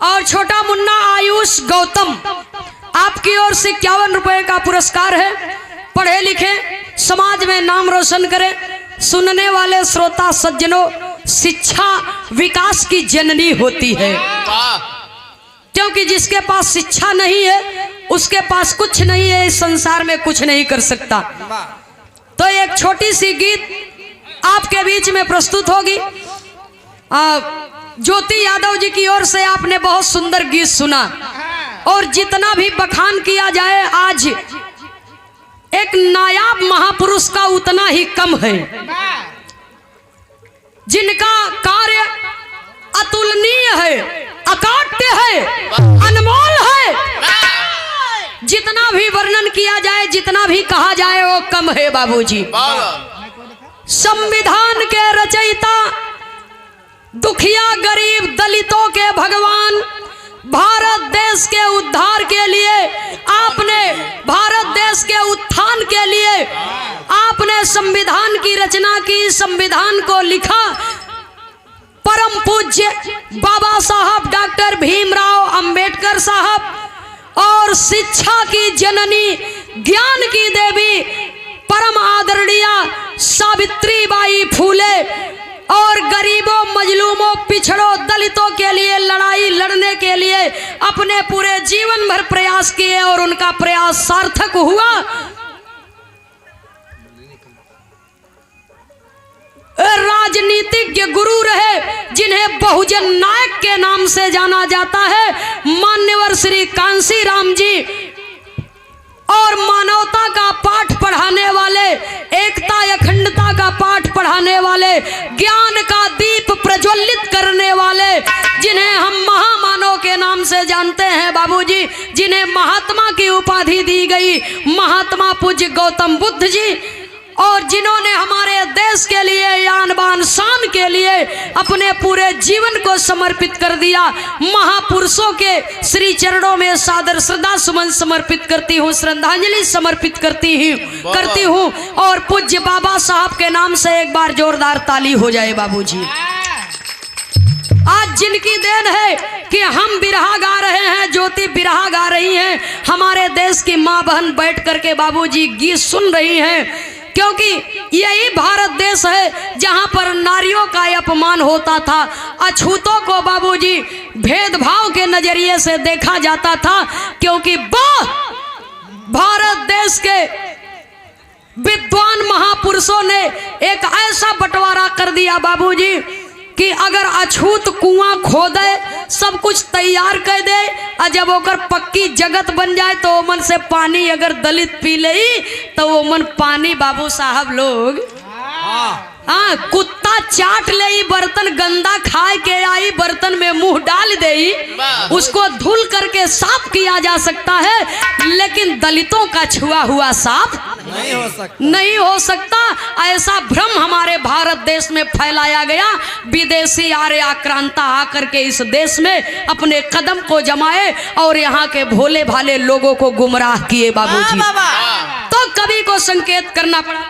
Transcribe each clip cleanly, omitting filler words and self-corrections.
और छोटा मुन्ना आयुष गौतम आपकी ओर से 51 रुपए का पुरस्कार है। पढ़े लिखे समाज में नाम रोशन करें। सुनने वाले श्रोता सज्जनों, शिक्षा विकास की जननी होती है, क्योंकि जिसके पास शिक्षा नहीं है उसके पास कुछ नहीं है, इस संसार में कुछ नहीं कर सकता। तो एक छोटी सी गीत आपके बीच में प्रस्तुत होगी। ज्योति यादव जी की ओर से आपने बहुत सुंदर गीत सुना, और जितना भी बखान किया जाए आज एक नायाब महापुरुष का उतना ही कम है, जिनका कार्य अतुलनीय है, अकाट्य है, अनमोल है। जितना भी वर्णन किया जाए, जितना भी कहा जाए वो कम है बाबूजी। संविधान के रचयिता, दुखिया गरीब दलितों के भगवान, भारत देश के उद्धार के लिए आपने, भारत देश के उत्थान के लिए आपने संविधान की रचना की, संविधान को लिखा। परम पूज्य बाबा साहब डॉक्टर भीमराव अंबेडकर साहब, और शिक्षा की जननी, ज्ञान की देवी परम आदरणीय सावित्रीबाई फूले, और गरीबों, मजलूमों, पिछड़ों, दलितों के लिए लड़ाई लड़ने के लिए अपने पूरे जीवन भर प्रयास किए, और उनका प्रयास सार्थक हुआ। राजनीतिज्ञ गुरु रहे, जिन्हें बहुजन नायक के नाम से जाना जाता है, मान्यवर श्री कांसी राम जी, और मानवता का पाठ पढ़ाने वाले, एकता अखंडता का पाठ पढ़ाने वाले, ज्ञान का दीप प्रज्वलित करने वाले, जिन्हें हम महामानव के नाम से जानते हैं बाबूजी, जिन्हें महात्मा की उपाधि दी गई, महात्मा पूज्य गौतम बुद्ध जी, और जिन्होंने हमारे देश के लिए, यान बान शान के लिए अपने पूरे जीवन को समर्पित कर दिया। महापुरुषों के श्री चरणों में सादर श्रद्धा सुमन समर्पित करती हूँ, श्रद्धांजलि समर्पित करती हूँ। और पूज्य बाबा साहब के नाम से एक बार जोरदार ताली हो जाए बाबूजी। आज जिनकी देन है कि हम बिरहा गा रहे हैं, ज्योति बिरहा गा रही हैं, हमारे देश की माँ बहन बैठ करके बाबूजी गीत सुन रही हैं, क्योंकि यही भारत देश है जहां पर नारियों का अपमान होता था, अछूतों को बाबूजी भेदभाव के नजरिए से देखा जाता था, क्योंकि भारत देश के विद्वान महापुरुषों ने एक ऐसा बंटवारा कर दिया बाबूजी कि अगर अछूत कुआं खोदे, सब कुछ तैयार कर दे, और जब ओकर पक्की जगत बन जाए तो ओमन से पानी अगर दलित पी ले तो ओमन पानी बाबू साहब लोग कुत्ता चाट ले, बर्तन गंदा खाए के आई, बर्तन में मुंह डाल दे, उसको धुल करके साफ किया जा सकता है, लेकिन दलितों का छुआ हुआ साफ नहीं हो सकता। ऐसा भ्रम हमारे भारत देश में फैलाया गया। विदेशी आर्य आक्रांता आकर के इस देश में अपने कदम को जमाए और यहाँ के भोले भाले लोगों को गुमराह किए बाबूजी। तो कवि को संकेत करना पड़ा।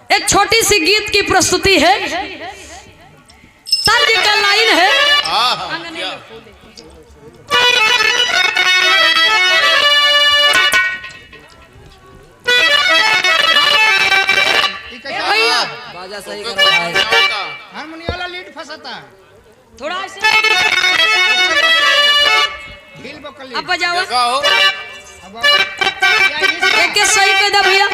एक छोटी सी गीत की प्रस्तुति है, तर्ज का लाइन है, बाजा सही कर रहा है, हारमोनियम वाला लीड फंसाता थोड़ा ढील बकल अब बजाओ, अब एक सही कर दे भैया।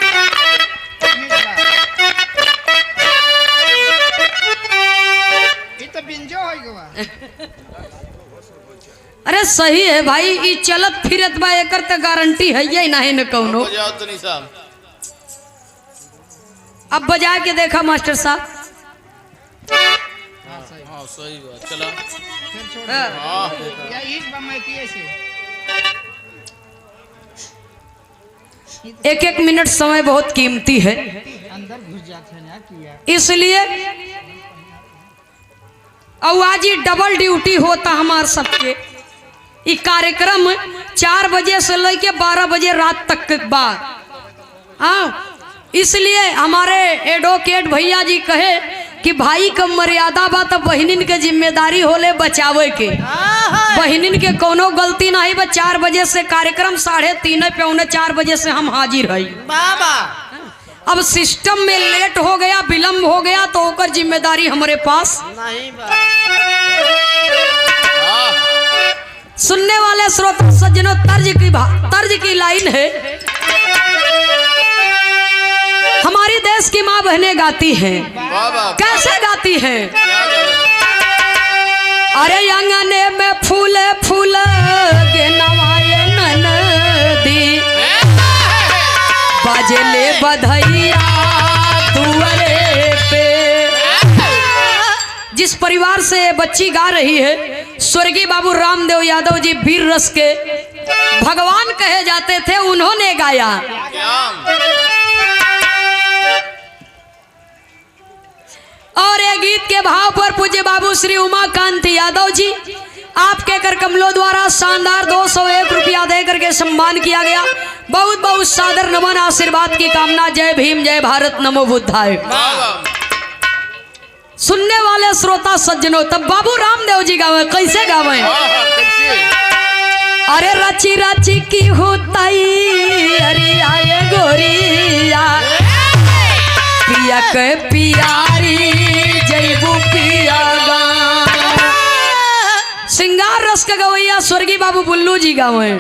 ये तो बिंजो होई गवा। अरे सही है भाई, ये चलत फिरत बा, एकर तो गारंटी है ही नहीं न कौनो। अब बजा के देखा मास्टर साहब। हाँ सही बात, चला फिर छोड़ या ईट बमैती से एक एक मिनट समय बहुत कीमती है, अंदर घुस जाते हैं ना किया, इसलिए और आज ही डबल ड्यूटी होता हमारे सबके। ये कार्यक्रम 4 बजे से लेके 12 बजे रात तक के बाद, हाँ, इसलिए हमारे एडवोकेट भैया जी कहे कि भाई का मर्यादा बा तो बहनिन के जिम्मेदारी होले बचावे के। बहनिन के कोनो गलती नहीं बा। 4 बजे से कार्यक्रम 3:30 पौने 4 बजे से हम हाजिर हई। बाबा अब सिस्टम में लेट हो गया, विलम्ब हो गया तो ओकर जिम्मेदारी हमारे पास नहीं बा। सुनने वाले श्रोता सज्जनों, तर्ज की लाइन है। हमारी देश की माँ बहनें गाती हैं। कैसे गाती हैं? अरे अंगने में फूल फूल गे नवाए ननदी, बाजले बधैया दुआरे पे। जिस परिवार से बच्ची गा रही है, स्वर्गीय बाबू रामदेव यादव जी वीर रस के भगवान कहे जाते थे, उन्होंने गाया। और ये गीत के भाव पर पूज्य बाबू श्री उमाकांत यादव जी आपके कर कमलों द्वारा शानदार 201 रुपया दे करके सम्मान किया गया। बहुत बहुत सादर नमन, आशीर्वाद की कामना। जय भीम, जय भारत, नमो बुद्धाय। सुनने वाले श्रोता सज्जनों, तब बाबू रामदेव जी गावे। कैसे गावे? अरे रची रची की होताई अरे आए गोरिया, पिया के पियारी जयबू पिया गा। सिंगार रस का गवैया स्वर्गीय बाबू बुल्लू जी गावे।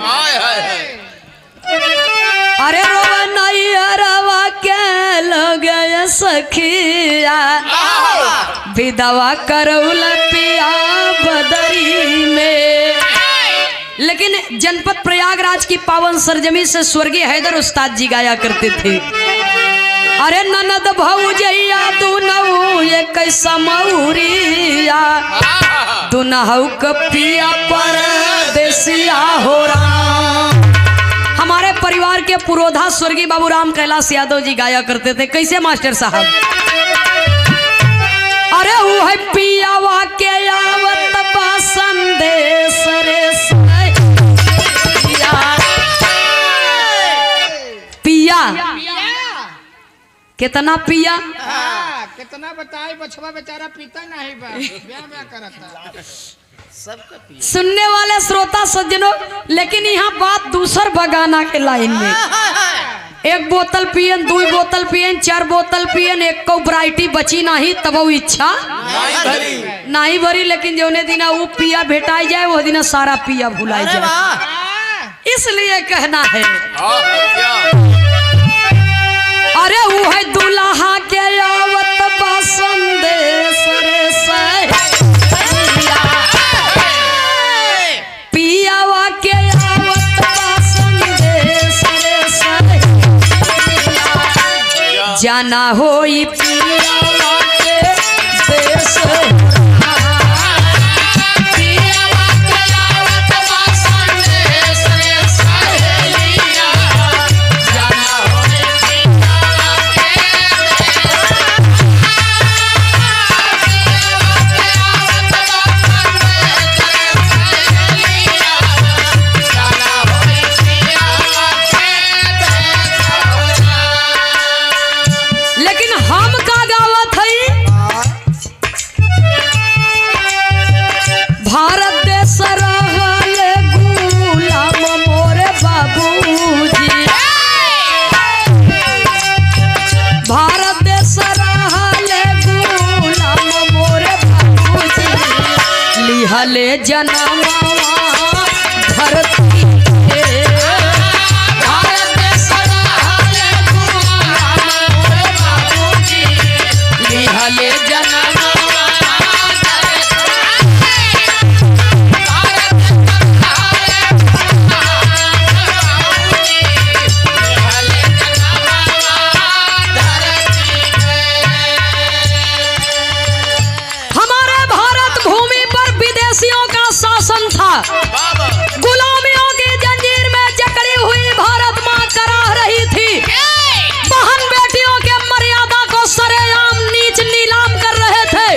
अरे रोवनैया के लगे सखिया, विधवा करौल पिया बदरी में। लेकिन जनपद प्रयागराज की पावन सरजमी से स्वर्गीय हैदर उस्ताद जी गाया करते थे। अरे ननद भौजैया दुनहु एक समौरिया, दुनहु कपिया परदेसिया हो राम। हमारे परिवार के पुरोधा स्वर्गीय बाबू राम कैलाश यादव जी गाया करते थे। कैसे मास्टर साहब? अरे वो है पियावा के आवत बा संदेश रे पिया कितना पिया, कितना बताए बछवा बेचारा पीता नहीं बा, ब्याह करता। सुनने वाले श्रोता सज्जनों, लेकिन यहाँ बात दूसर बगाना के लाइन में। 1 बोतल पियन, 2 बोतल पियन, 4 बोतल पियन, एक को वैरायटी बची नहीं, तब वो इच्छा नहीं भरी। लेकिन जौने दिना वो पिया भेटाई जाए, वो दिना सारा पिया भुलाई जाए। इसलिए कहना है, अरे वो है दुल्हा के आवत बा संदेश रे सैया, पियावा के आवत बा संदेश रे सैया, जाना होई पियावा के देश। हले जनमवा धरती के, भारत देश रहले गुलाम मोरे बाबूजी, लिहले जनमवा शासन था। गुलामियों की जंजीर में जकड़ी हुई भारत माँ कराह रही थी। बहन बेटियों के मर्यादा को सरेआम नीच नीलाम कर रहे थे।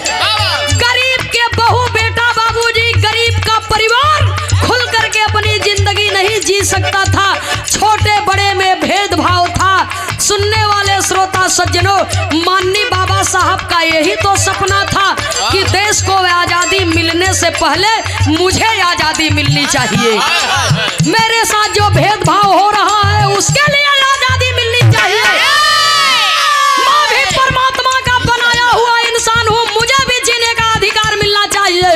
गरीब के बहू बेटा बाबूजी, गरीब का परिवार खुल करके अपनी जिंदगी नहीं जी सकता था। छोटे बड़े में भेदभाव था। सुनने वाले श्रोता सज्जनों, माननीय बाबा साहब का यही तो सपना था कि देश को आजादी मिलने से पहले मुझे आजादी मिलनी चाहिए। मेरे साथ जो भेदभाव हो रहा है उसके लिए आजादी मिलनी चाहिए। मैं भी परमात्मा का बनाया हुआ इंसान हूँ, मुझे भी जीने का अधिकार मिलना चाहिए।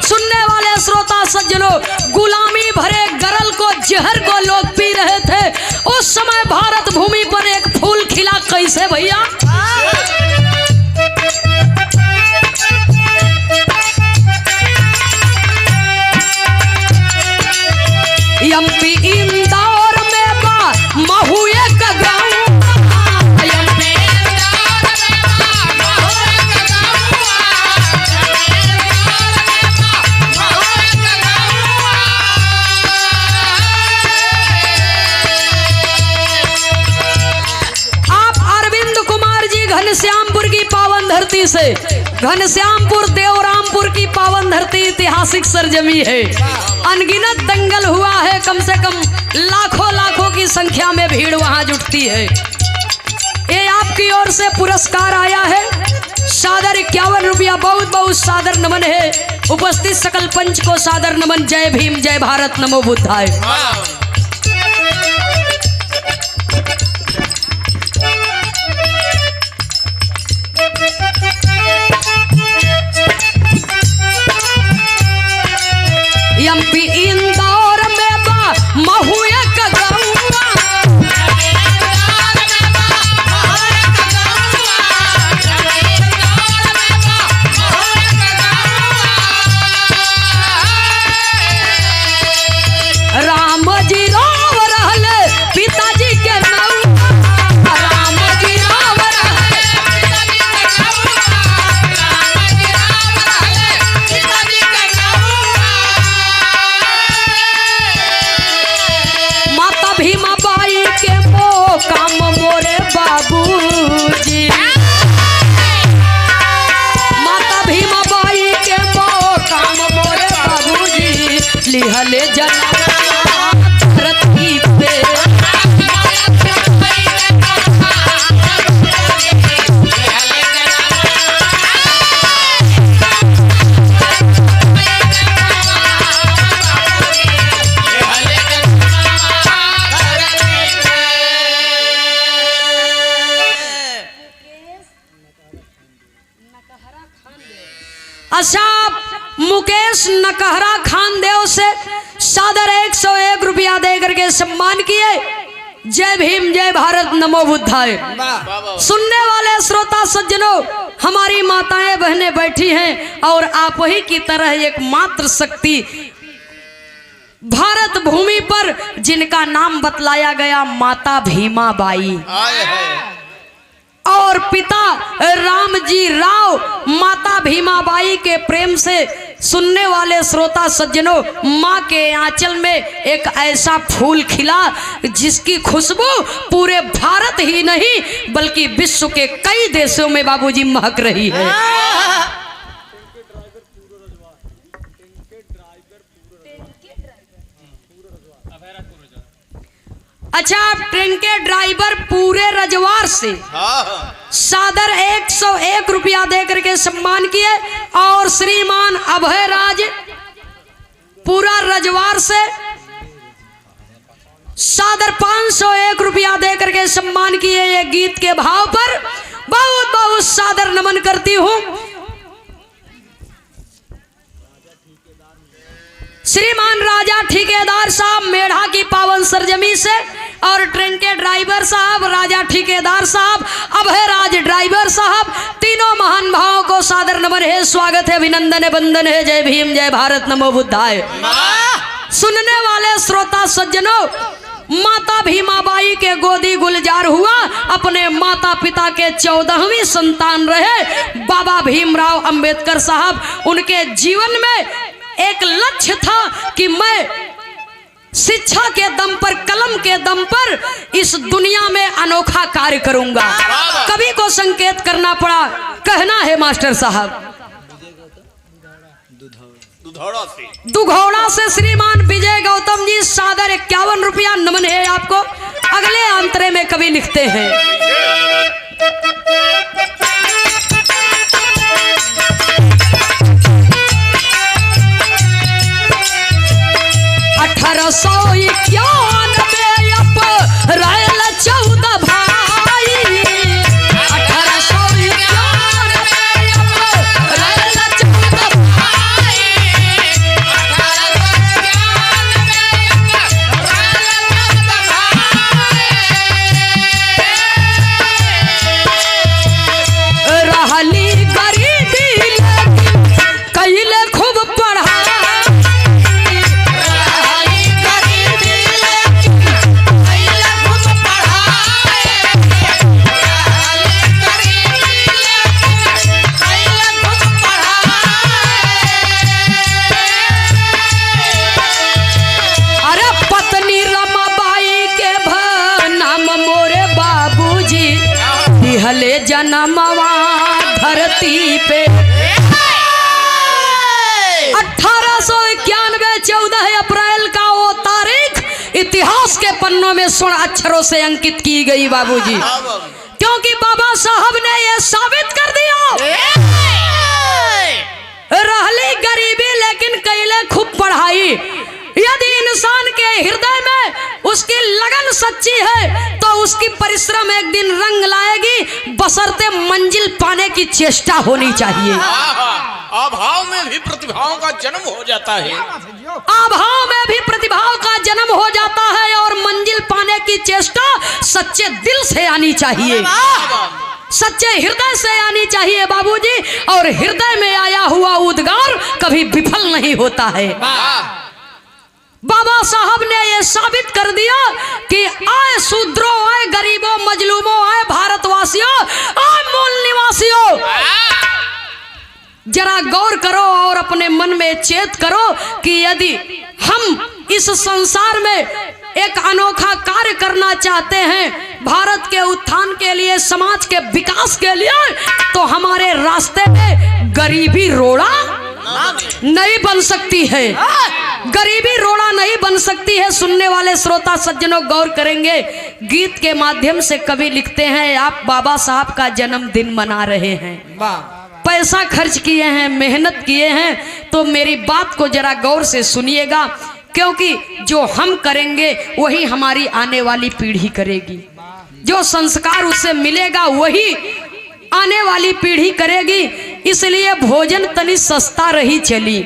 सुनने वाले श्रोता सज्जनों, गुलामी भरे गरल को, जहर को लोग पी रहे थे। उस समय भारत भूमि पर एक फूल खिला कैसे भैया? एमपी इंदौर में बा महुए का गाँव। घनश्यामपुर की पावन धरती से, घनश्यामपुर देवरामपुर की पावन धरती ऐतिहासिक सरजमी है। अनगिनत दंगल हुआ है, कम से कम लाखों लाखों की संख्या में भीड़ वहां जुटती है। ये आपकी ओर से पुरस्कार आया है, सादर 51 रुपया। बहुत बहुत सादर नमन है। उपस्थित सकल पंच को सादर नमन। जय भीम, जय भारत, नमो बुद्धाय। एमपी इंदौर में बा महुए का गौवा। राम जी राव रहले पिताजी के नाम। राम जी राव रहले पिताजी के नाम। राम जी राव रहले पिताजी के नाम। माता भीमा बाई के काम मोरे बाबूजी। माता भीमा बाई के काम मोरे बाबूजी। लिहले जना धरती पे। अच्छा, मुकेश नकहरा खान देव से सादर 101 रुपया दे करके सम्मान किए। जय भीम, जय भारत, नमो बुद्धाय। सुनने वाले श्रोता सज्जनों, हमारी माताएं बहनें बैठी हैं और आप ही की तरह एक मात्र शक्ति भारत भूमि पर जिनका नाम बतलाया गया माता भीमा बाई और पिता रामजी राव। माता भीमा बाई के प्रेम से सुनने वाले श्रोता सज्जनों, माँ के आंचल में एक ऐसा फूल खिला जिसकी खुशबू पूरे भारत ही नहीं बल्कि विश्व के कई देशों में बाबूजी महक रही है। अच्छा, ट्रेन के ड्राइवर पूरे रजवार से सादर 101 रुपया दे करके सम्मान किए और श्रीमान अभय राज पूरा रजवार से सादर 501 रुपया दे करके सम्मान किए। ये गीत के भाव पर बहुत बहुत सादर नमन करती हूँ। श्रीमान राजा ठेकेदार साहब मेढ़ा की पावन सरजमी से और ट्रेन के ड्राइवर साहब राजा ठेकेदार साहब अभय राज ड्राइवर साहब, तीनों महान भावों को सादर नमन है, स्वागत है, अभिनंदन है, वंदन है। जय भीम, जय भारत, नमो बुद्धाय। सुनने वाले श्रोता सज्जनों, माता भीमा बाई के गोदी गुलजार हुआ। अपने माता पिता के 14वीं संतान रहे बाबा भीमराव अंबेडकर साहब। उनके जीवन में एक लक्ष्य था कि मैं शिक्षा के दम पर, कलम के दम पर इस दुनिया में अनोखा कार्य करूंगा। कवि को संकेत करना पड़ा, कहना है मास्टर साहब। दुधौड़ा से श्रीमान विजय गौतम जी सादर 51 रुपया नमन है आपको। अगले अंतरे में कवि लिखते हैं, 1891 अप्रैल 14 भाई 1891 अप्रैल 14 भाई रहली गरीबी लेकिन कैले खूब पढ़ाई रहली गरीबी लेकिन कैले खूब पढ़ाई रहली गरीबी लेकिन कैले खूब पढ़ाई अरे पत्नी रमाबाई के नाम मोरे बाबूजी दिहले जनमवा धरती पे 1891 14 अप्रैल का वो तारीख इतिहास के पन्नों में स्वर्ण अक्षरों से अंकित की गई बाबूजी, क्योंकि बाबा साहब ने ये साबित कर दिया रहली गरीबी लेकिन कैले खूब पढ़ाई। यदि इंसान के हृदय में उसकी लगन सच्ची है तो उसकी परिश्रम एक दिन रंग लाएगी, बशर्ते मंजिल पाने की चेष्टा होनी चाहिए। अभाव में भी प्रतिभाओं का जन्म हो जाता है। अभाव में भी प्रतिभाओं का जन्म हो जाता है और मंजिल पाने की चेष्टा सच्चे दिल से आनी चाहिए, सच्चे हृदय से आनी चाहिए बाबूजी। और हृदय में आया हुआ उद्गार कभी विफल नहीं होता है। बाबा साहब ने यह साबित कर दिया कि आए शूद्रों, आए गरीबों, मजलूमों, आए भारतवासियों, आए मूल निवासियों, जरा गौर करो और अपने मन में चेत करो कि यदि हम इस संसार में एक अनोखा कार्य करना चाहते हैं, भारत के उत्थान के लिए, समाज के विकास के लिए, तो हमारे रास्ते में गरीबी रोड़ा नहीं बन सकती है, गरीबी रोड़ा नहीं बन सकती है। सुनने वाले श्रोता सज्जनों गौर करेंगे, गीत के माध्यम से कवि लिखते हैं, आप बाबा साहब का जन्मदिन मना रहे हैं, पैसा खर्च किए हैं, मेहनत किए हैं, तो मेरी बात को जरा गौर से सुनिएगा, क्योंकि जो हम करेंगे वही हमारी आने वाली पीढ़ी करेगी, जो संस्कार उससे मिलेगा वही आने वाली पीढ़ी करेगी। इसलिए भोजन तनी सस्ता रही चली,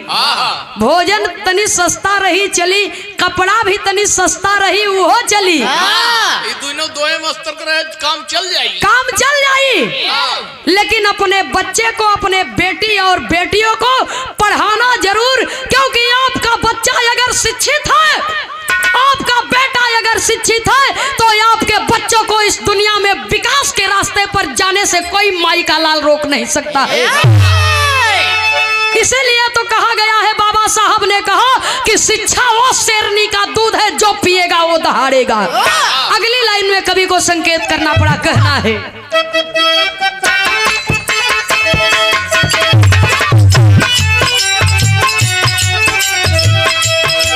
भोजन तनी सस्ता रही चली, कपड़ा भी तनी सस्ता रही वो चली, ये दोनों दोए मस्तर करे काम चल जाई, काम चल जाई। लेकिन अपने बच्चे को, अपने बेटी और बेटियों को पढ़ाना जरूर, क्योंकि आपका बच्चा अगर शिक्षित है, आपका बेटा अगर शिक्षित है, तो आपके बच्चों को इस दुनिया में विकास के रास्ते पर जाने से कोई माई का लाल रोक नहीं सकता है। इसीलिए तो कहा गया है, बाबा साहब ने कहा कि शिक्षा वो शेरनी का दूध है, जो पिएगा वो दहाड़ेगा। अगली लाइन में कवि को संकेत करना पड़ा, कहना है,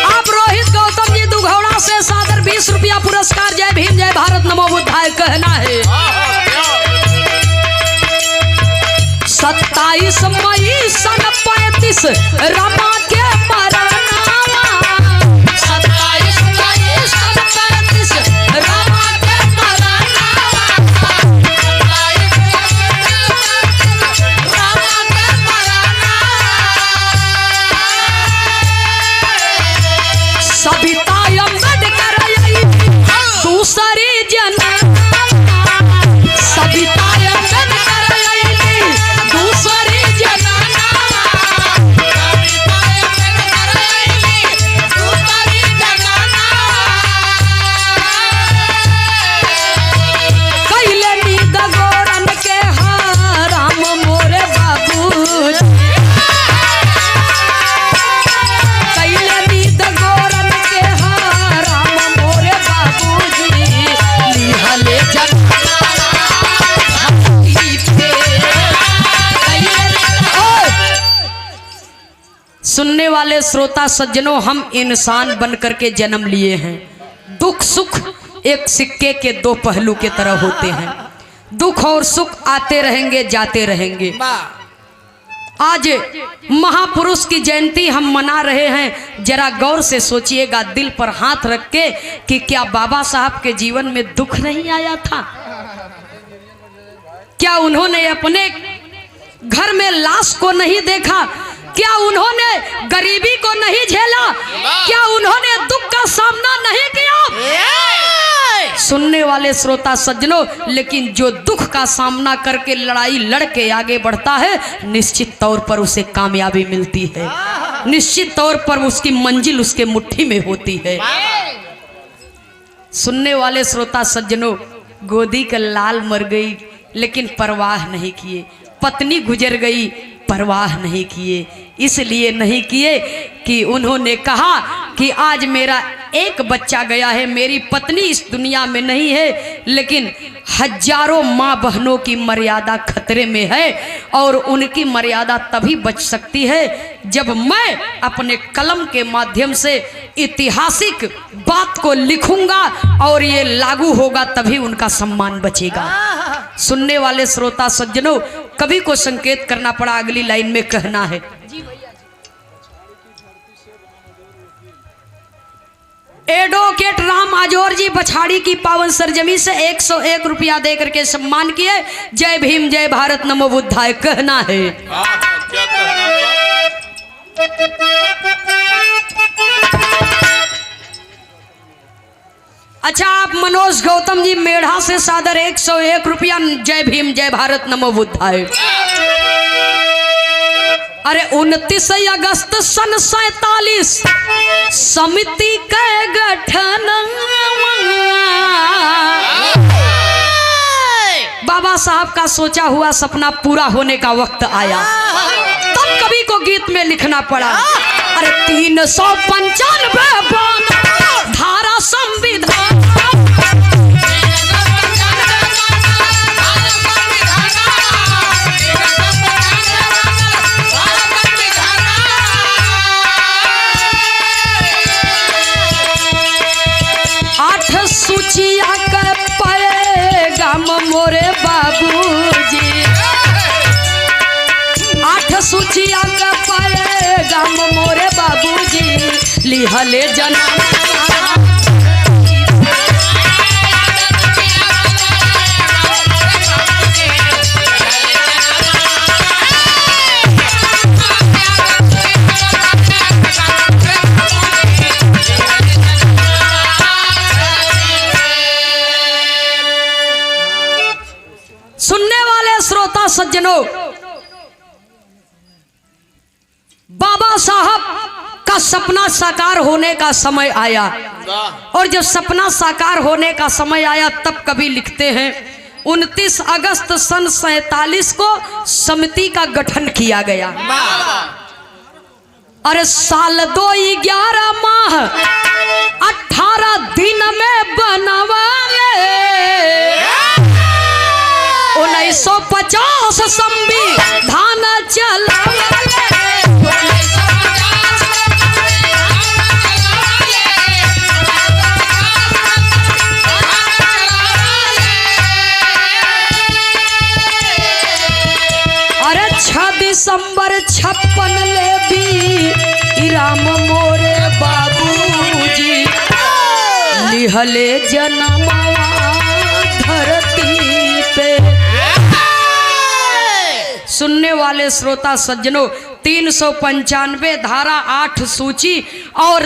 आप रोहित गौतम जी दुघौड़ा से सादर 20 रुपया पुरस्कार, जय भीम जय भारत नमो बुद्धाय। कहना है 27 मई सन 35 रमा के मरनावा, 27 मई सन 35 रमा के मरनावा, 27 रमा के मरनावा। सविता अम्बेडकर दूसरी जननावा, सविता अम्बेडकर दूसरी जननावा, सविता अम्बेडकर दूसरी जननावा। कैले नींद गोरन के राम मोरे बाबूजी, कैले नींद गोरन के राम मोरे बाबूजी, लिहले सुनने वाले श्रोता सज्जनों, हम इंसान बनकर के जन्म लिए हैं। दुख सुख एक सिक्के के दो पहलू के तरह होते हैं, दुख और सुख आते रहेंगे, जाते रहेंगे। आज महापुरुष की जयंती हम मना रहे हैं, जरा गौर से सोचिएगा, दिल पर हाथ रख के, कि क्या बाबा साहब के जीवन में दुख नहीं आया था? क्या उन्होंने अपने घर में लाश को नहीं देखा? क्या उन्होंने गरीबी को नहीं झेला? क्या उन्होंने दुख का सामना नहीं किया? सुनने वाले श्रोता सज्जनों, लेकिन जो दुख का सामना करके लड़ाई लड़ के आगे बढ़ता है, निश्चित तौर पर उसे कामयाबी मिलती है, निश्चित तौर पर उसकी मंजिल उसके मुट्ठी में होती है। सुनने वाले श्रोता सज्जनों, गोदी का लाल मर गई लेकिन परवाह नहीं किए, पत्नी गुजर गई परवाह नहीं किए, इसलिए नहीं किए कि उन्होंने कहा कि आज मेरा एक बच्चा गया है, मेरी पत्नी इस दुनिया में नहीं है, लेकिन हजारों माँ बहनों की मर्यादा खतरे में है और उनकी मर्यादा तभी बच सकती है जब मैं अपने कलम के माध्यम से ऐतिहासिक बात को लिखूंगा और ये लागू होगा, तभी उनका सम्मान बचेगा। सुनने वाले श्रोता सज्जनों, कवि को संकेत करना पड़ा, अगली लाइन में कहना है, एडवोकेट राम आजोर जी बछाड़ी की पावन सरजमी से 101 रुपया देकर के सम्मान किए। जय भीम, जय भारत, नमो बुद्धाय कहना है। क्या कहना अच्छा, आप मनोज गौतम जी मेढ़ा से सादर 101 रुपया। जय भीम, जय भारत, नमो बुद्धाय। अरे 29 अगस्त सन 47 समिति के गठन, बाबा साहब का सोचा हुआ सपना पूरा होने का वक्त आया, तब कवि को गीत में लिखना पड़ा। अरे 395 धारा संविधान, सूचिया कर पाएगा मोरे बाबूजी, 8 सूचिया कर पाएगा मोरे बाबूजी, लिहले जन्म सज्जनों, बाबा साहब का सपना साकार होने का समय आया और जब सपना साकार होने का समय आया तब कवि लिखते हैं 29 अगस्त सन 47 को समिति का गठन किया गया। अरे साल 2-11 माह 18 दिन में बनवाले 1950 संविधान चलावाले, अरे 6 दिसंबर 56 ले भी राम मोरे बाबूजी, लिहले जन्मवा धरती पे। सुनने वाले श्रोता सज्जनों, 395 धारा 8 सूची और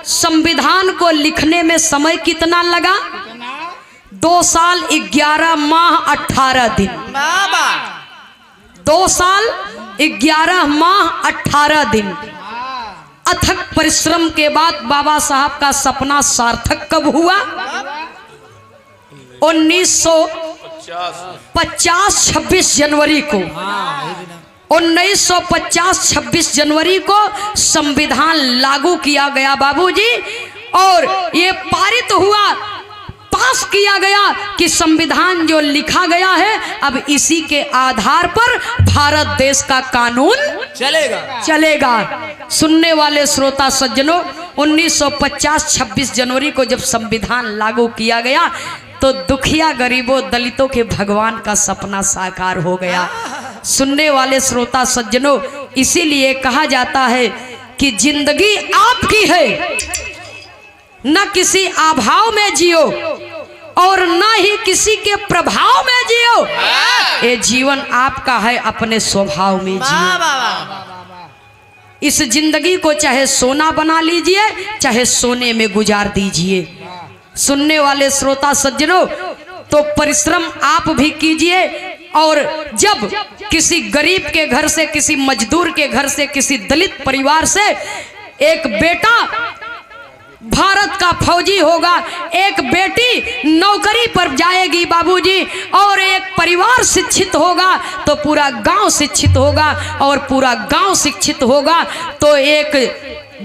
संविधान को लिखने में समय कितना लगा? 2 साल 11 माह 18 दिन। 2 साल 11 माह 18 दिन। अथक परिश्रम के बाद बाबा साहब का सपना सार्थक कब हुआ? 1950 26 जनवरी को 1950 26 जनवरी को संविधान लागू किया गया बाबूजी, और ये पारित हुआ, पास किया गया कि संविधान जो लिखा गया है अब इसी के आधार पर भारत देश का कानून चलेगा। सुनने वाले श्रोता सज्जनों, 1950 26 जनवरी को जब संविधान लागू किया गया तो दुखिया गरीबों दलितों के भगवान का सपना साकार हो गया। सुनने वाले श्रोता सज्जनों, इसीलिए कहा जाता है कि जिंदगी आपकी है, न किसी अभाव में जियो और न ही किसी के प्रभाव में जियो। ये जीवन आपका है, अपने स्वभाव में जियो। इस जिंदगी को चाहे सोना बना लीजिए, चाहे सोने में गुजार दीजिए। सुनने वाले श्रोता सज्जनों, तो परिश्रम आप भी कीजिए, और जब किसी गरीब के घर से, किसी मजदूर के घर से, किसी दलित परिवार से एक बेटा भारत का फौजी होगा, एक बेटी नौकरी पर जाएगी बाबूजी, और एक परिवार शिक्षित होगा तो पूरा गांव शिक्षित होगा, और पूरा गांव शिक्षित होगा तो एक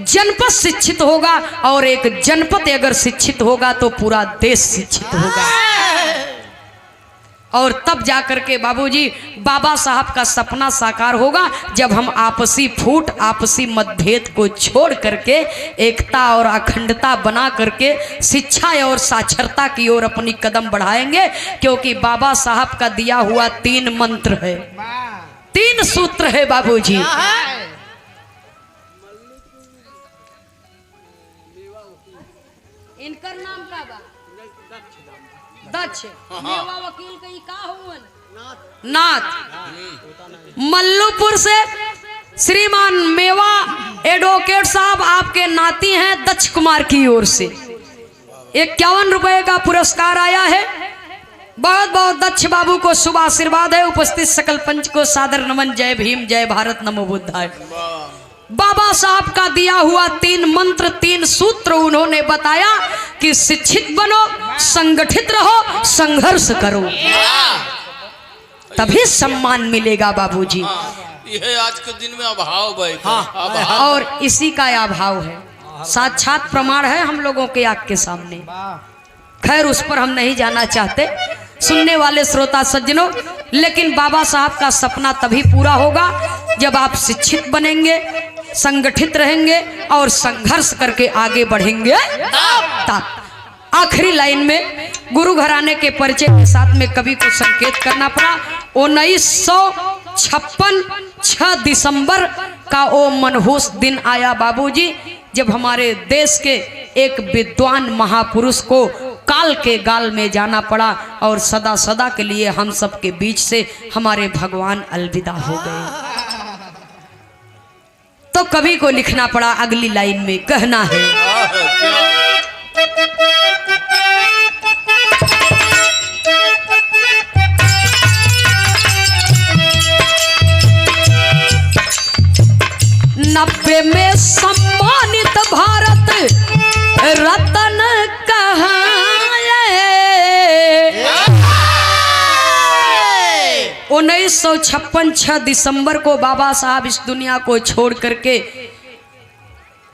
जनपद शिक्षित होगा, और एक जनपद अगर शिक्षित होगा तो पूरा देश शिक्षित होगा। और तब जाकर के बाबूजी बाबा साहब का सपना साकार होगा, जब हम आपसी फूट, आपसी मतभेद को छोड़ करके एकता और अखंडता बना करके शिक्षा और साक्षरता की ओर अपनी कदम बढ़ाएंगे। क्योंकि बाबा साहब का दिया हुआ 3 मंत्र है, 3 सूत्र है बाबूजी। इनकर नाम का बा दक्ष, मेवा वकील कई का हुवन नाथ। मल्लूपुर से श्रीमान मेवा एडवोकेट साहब आपके नाती हैं, दक्ष कुमार की ओर से 51 रुपए का पुरस्कार आया है। बहुत बहुत दक्ष बाबू को शुभ आशीर्वाद है। उपस्थित सकल पंच को सादर नमन। जय भीम, जय भारत, नमो बुद्धाय। बाबा साहब का दिया हुआ 3 मंत्र, 3 सूत्र उन्होंने बताया कि शिक्षित बनो, संगठित रहो, संघर्ष करो, तभी सम्मान मिलेगा बाबूजी। यह आज के दिन में अभाव भाई। और इसी का अभाव है, साक्षात प्रमाण है हम लोगों के आंख के सामने। खैर, उस पर हम नहीं जाना चाहते सुनने वाले श्रोता सज्जनों, लेकिन बाबा साहब का सपना तभी पूरा होगा जब आप शिक्षित बनेंगे, संगठित रहेंगे और संघर्ष करके आगे बढ़ेंगे। तब आखिरी लाइन में गुरु घराने के परिचय के साथ में कवि को संकेत करना पड़ा। 1956 6 दिसंबर का वो मनहूस दिन आया बाबूजी, जब हमारे देश के एक विद्वान महापुरुष को काल के गाल में जाना पड़ा, और सदा सदा के लिए हम सब के बीच से हमारे भगवान अलविदा हो गए। तो कवि को लिखना पड़ा अगली लाइन में, कहना है नब्बे में सम्मानित भारत रत्न कहाए। 1956 6 दिसंबर को बाबा साहब इस दुनिया को छोड़ करके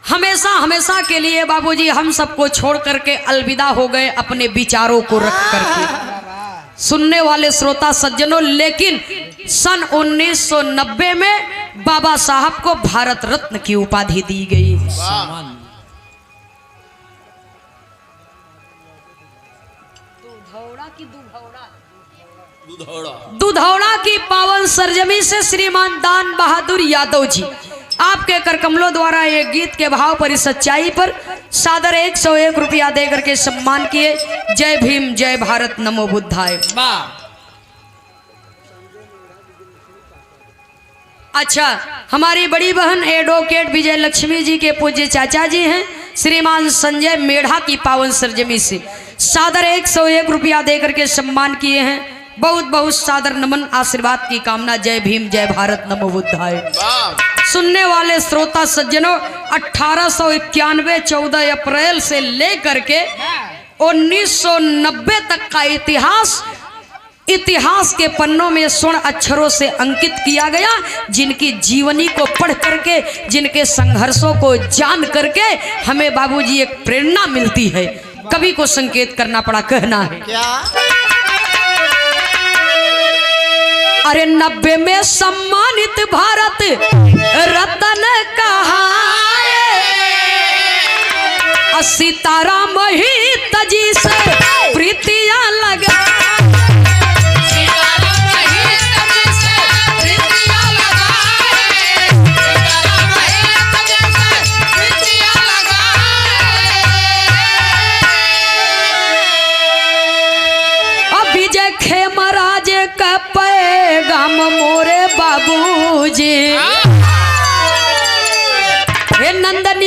हमेशा हमेशा के लिए बाबूजी हम सबको छोड़ करके अलविदा हो गए, अपने विचारों को रख करके। सुनने वाले श्रोता सज्जनों, लेकिन सन 1990 में बाबा साहब को भारत रत्न की उपाधि दी गई। दुधौड़ा की पावन सरजमी से श्रीमान दान बहादुर यादव जी आपके करकमलों द्वारा ये गीत के भाव पर, इस सच्चाई पर सादर 101 रुपया दे करके सम्मान किए। जय भीम, जय भारत, नमो बुद्धाय। अच्छा, हमारी बड़ी बहन एडवोकेट विजय लक्ष्मी जी के पूज्य चाचा जी हैं श्रीमान संजय मेढ़ा की पावन सरजमी से सादर 101 रुपया दे करके सम्मान किए हैं। बहुत बहुत सादर नमन, आशीर्वाद की कामना। जय भीम, जय भारत, नमो बुद्धाय। सुनने वाले श्रोता सज्जनों, 1891 14 अप्रैल से लेकर के 1990 तक का इतिहास के पन्नों में स्वर्ण अक्षरों से अंकित किया गया। जिनकी जीवनी को पढ़ करके, जिनके संघर्षों को जान करके हमें बाबूजी एक प्रेरणा मिलती है। कवि को संकेत करना पड़ा, कहना है क्या? अरे 90 में सम्मानित भारत रत्न कहाए, सीताराम ही तजी से प्रीतियां लगा। सीताराम ही तजी से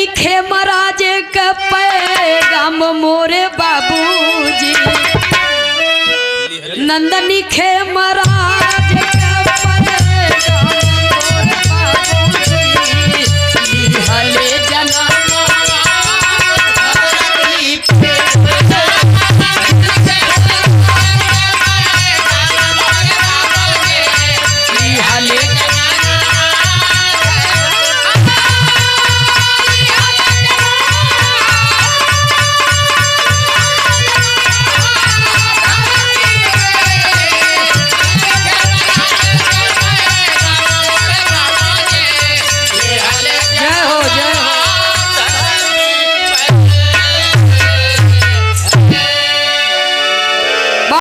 लिखे महाराज के पैगाम मोरे बाबूजी नंदनी खे महाराज के पैगाम मोरे बाबूजी लिहले जना